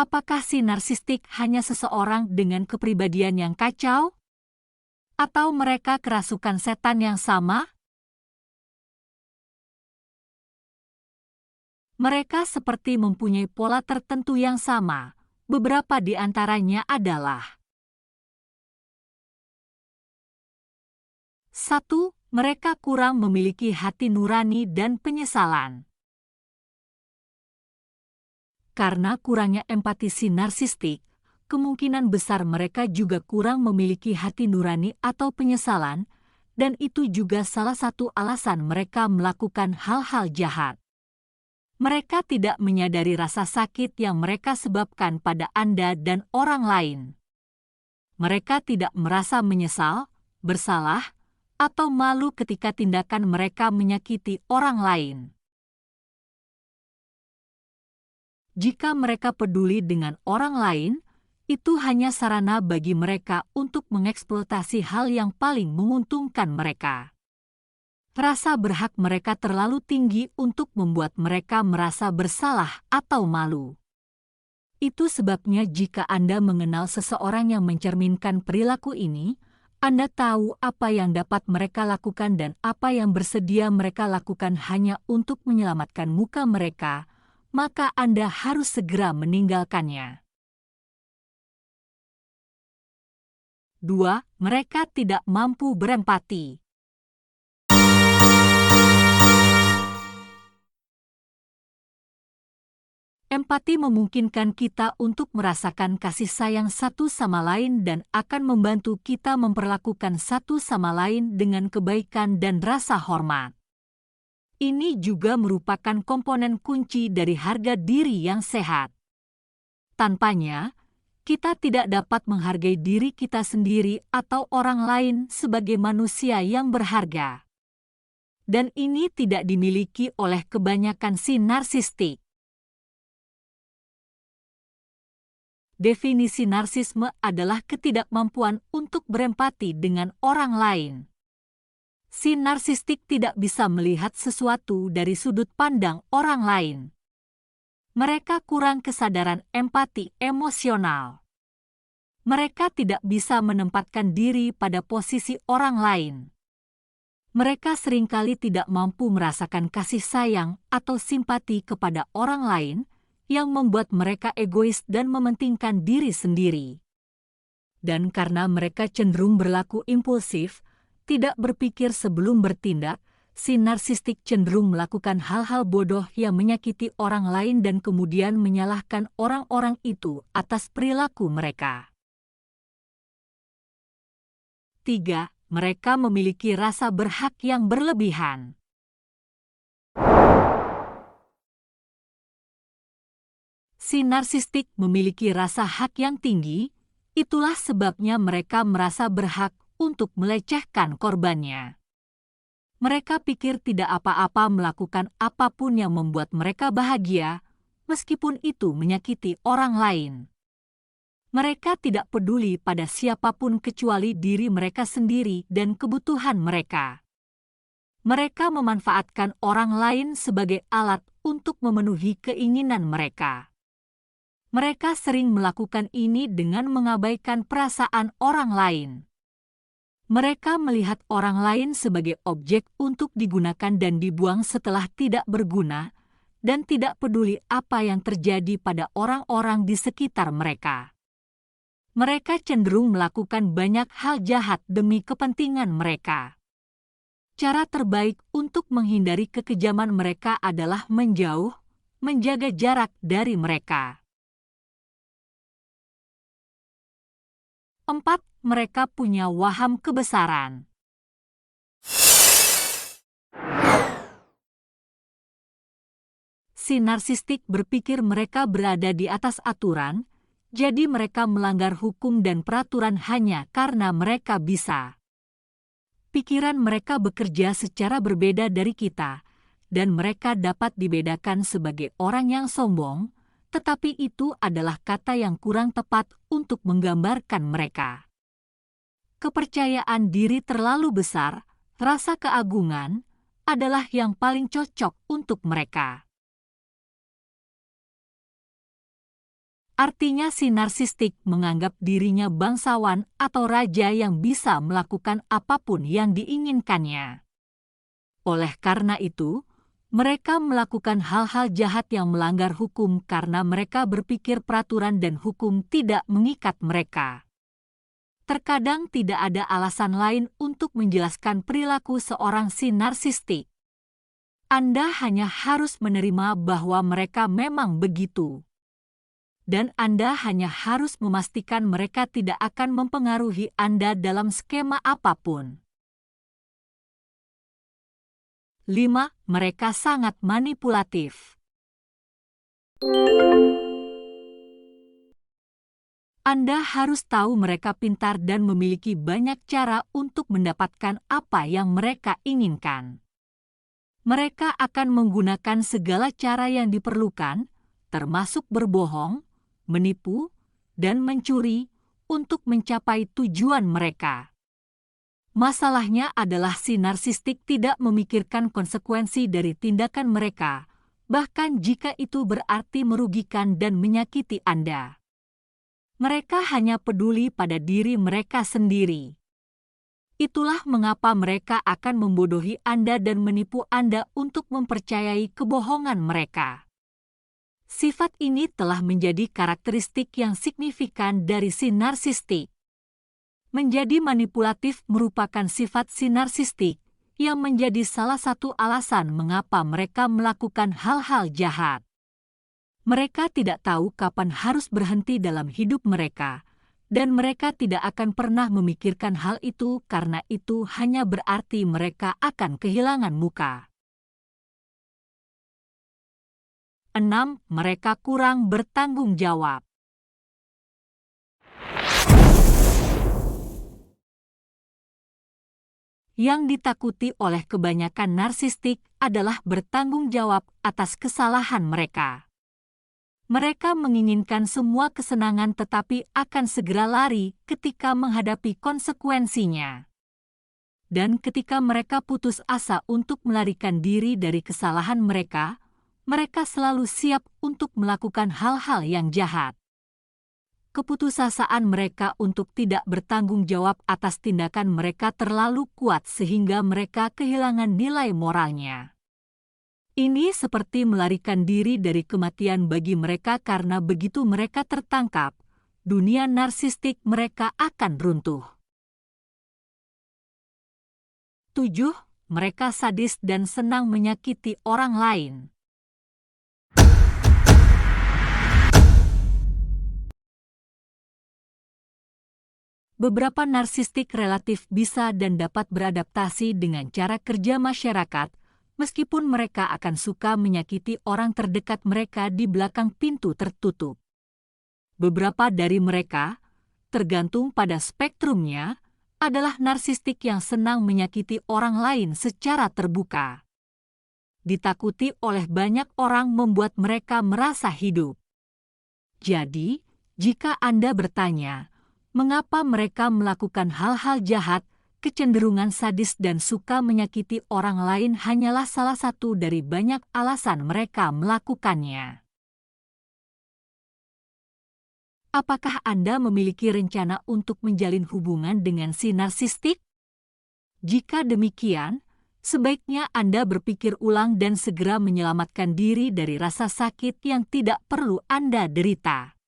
Apakah si narsistik hanya seseorang dengan kepribadian yang kacau? Atau mereka kerasukan setan yang sama? Mereka seperti mempunyai pola tertentu yang sama. Beberapa di antaranya adalah: 1. Mereka kurang memiliki hati nurani dan penyesalan. Karena kurangnya empati si narsistik, kemungkinan besar mereka juga kurang memiliki hati nurani atau penyesalan, dan itu juga salah satu alasan mereka melakukan hal-hal jahat. Mereka tidak menyadari rasa sakit yang mereka sebabkan pada Anda dan orang lain. Mereka tidak merasa menyesal, bersalah, atau malu ketika tindakan mereka menyakiti orang lain. Jika mereka peduli dengan orang lain, itu hanya sarana bagi mereka untuk mengeksploitasi hal yang paling menguntungkan mereka. Rasa berhak mereka terlalu tinggi untuk membuat mereka merasa bersalah atau malu. Itu sebabnya jika Anda mengenal seseorang yang mencerminkan perilaku ini, Anda tahu apa yang dapat mereka lakukan dan apa yang bersedia mereka lakukan hanya untuk menyelamatkan muka mereka, maka Anda harus segera meninggalkannya. 2. Mereka tidak mampu berempati. Empati memungkinkan kita untuk merasakan kasih sayang satu sama lain dan akan membantu kita memperlakukan satu sama lain dengan kebaikan dan rasa hormat. Ini juga merupakan komponen kunci dari harga diri yang sehat. Tanpanya, kita tidak dapat menghargai diri kita sendiri atau orang lain sebagai manusia yang berharga. Dan ini tidak dimiliki oleh kebanyakan si narsistik. Definisi narsisme adalah ketidakmampuan untuk berempati dengan orang lain. Si narsistik tidak bisa melihat sesuatu dari sudut pandang orang lain. Mereka kurang kesadaran empati emosional. Mereka tidak bisa menempatkan diri pada posisi orang lain. Mereka seringkali tidak mampu merasakan kasih sayang atau simpati kepada orang lain, yang membuat mereka egois dan mementingkan diri sendiri. Dan karena mereka cenderung berlaku impulsif, tidak berpikir sebelum bertindak, si narsistik cenderung melakukan hal-hal bodoh yang menyakiti orang lain dan kemudian menyalahkan orang-orang itu atas perilaku mereka. 3. Mereka memiliki rasa berhak yang berlebihan. Si narsistik memiliki rasa hak yang tinggi, itulah sebabnya mereka merasa berhak untuk melecehkan korbannya. Mereka pikir tidak apa-apa melakukan apapun yang membuat mereka bahagia, meskipun itu menyakiti orang lain. Mereka tidak peduli pada siapapun kecuali diri mereka sendiri dan kebutuhan mereka. Mereka memanfaatkan orang lain sebagai alat untuk memenuhi keinginan mereka. Mereka sering melakukan ini dengan mengabaikan perasaan orang lain. Mereka melihat orang lain sebagai objek untuk digunakan dan dibuang setelah tidak berguna, dan tidak peduli apa yang terjadi pada orang-orang di sekitar mereka. Mereka cenderung melakukan banyak hal jahat demi kepentingan mereka. Cara terbaik untuk menghindari kekejaman mereka adalah menjauh, menjaga jarak dari mereka. 4. Mereka punya waham kebesaran. Si narsistik berpikir mereka berada di atas aturan, jadi mereka melanggar hukum dan peraturan hanya karena mereka bisa. Pikiran mereka bekerja secara berbeda dari kita, dan mereka dapat dibedakan sebagai orang yang sombong, tetapi itu adalah kata yang kurang tepat untuk menggambarkan mereka. Kepercayaan diri terlalu besar, rasa keagungan, adalah yang paling cocok untuk mereka. Artinya si narsistik menganggap dirinya bangsawan atau raja yang bisa melakukan apapun yang diinginkannya. Oleh karena itu, mereka melakukan hal-hal jahat yang melanggar hukum karena mereka berpikir peraturan dan hukum tidak mengikat mereka. Terkadang tidak ada alasan lain untuk menjelaskan perilaku seorang si narsistik. Anda hanya harus menerima bahwa mereka memang begitu. Dan Anda hanya harus memastikan mereka tidak akan mempengaruhi Anda dalam skema apapun. 5. Mereka sangat manipulatif. Anda harus tahu mereka pintar dan memiliki banyak cara untuk mendapatkan apa yang mereka inginkan. Mereka akan menggunakan segala cara yang diperlukan, termasuk berbohong, menipu, dan mencuri untuk mencapai tujuan mereka. Masalahnya adalah si narsistik tidak memikirkan konsekuensi dari tindakan mereka, bahkan jika itu berarti merugikan dan menyakiti Anda. Mereka hanya peduli pada diri mereka sendiri. Itulah mengapa mereka akan membodohi Anda dan menipu Anda untuk mempercayai kebohongan mereka. Sifat ini telah menjadi karakteristik yang signifikan dari si narsistik. Menjadi manipulatif merupakan sifat si narsistik yang menjadi salah satu alasan mengapa mereka melakukan hal-hal jahat. Mereka tidak tahu kapan harus berhenti dalam hidup mereka, dan mereka tidak akan pernah memikirkan hal itu karena itu hanya berarti mereka akan kehilangan muka. 6. Mereka kurang bertanggung jawab. Yang ditakuti oleh kebanyakan narsistik adalah bertanggung jawab atas kesalahan mereka. Mereka menginginkan semua kesenangan tetapi akan segera lari ketika menghadapi konsekuensinya. Dan ketika mereka putus asa untuk melarikan diri dari kesalahan mereka, mereka selalu siap untuk melakukan hal-hal yang jahat. Keputusasaan mereka untuk tidak bertanggung jawab atas tindakan mereka terlalu kuat sehingga mereka kehilangan nilai moralnya. Ini seperti melarikan diri dari kematian bagi mereka karena begitu mereka tertangkap, dunia narsistik mereka akan runtuh. 7. Mereka sadis dan senang menyakiti orang lain. Beberapa narsistik relatif bisa dan dapat beradaptasi dengan cara kerja masyarakat, meskipun mereka akan suka menyakiti orang terdekat mereka di belakang pintu tertutup. Beberapa dari mereka, tergantung pada spektrumnya, adalah narsistik yang senang menyakiti orang lain secara terbuka. Ditakuti oleh banyak orang membuat mereka merasa hidup. Jadi, jika Anda bertanya, mengapa mereka melakukan hal-hal jahat, kecenderungan sadis dan suka menyakiti orang lain hanyalah salah satu dari banyak alasan mereka melakukannya. Apakah Anda memiliki rencana untuk menjalin hubungan dengan si narsistik? Jika demikian, sebaiknya Anda berpikir ulang dan segera menyelamatkan diri dari rasa sakit yang tidak perlu Anda derita.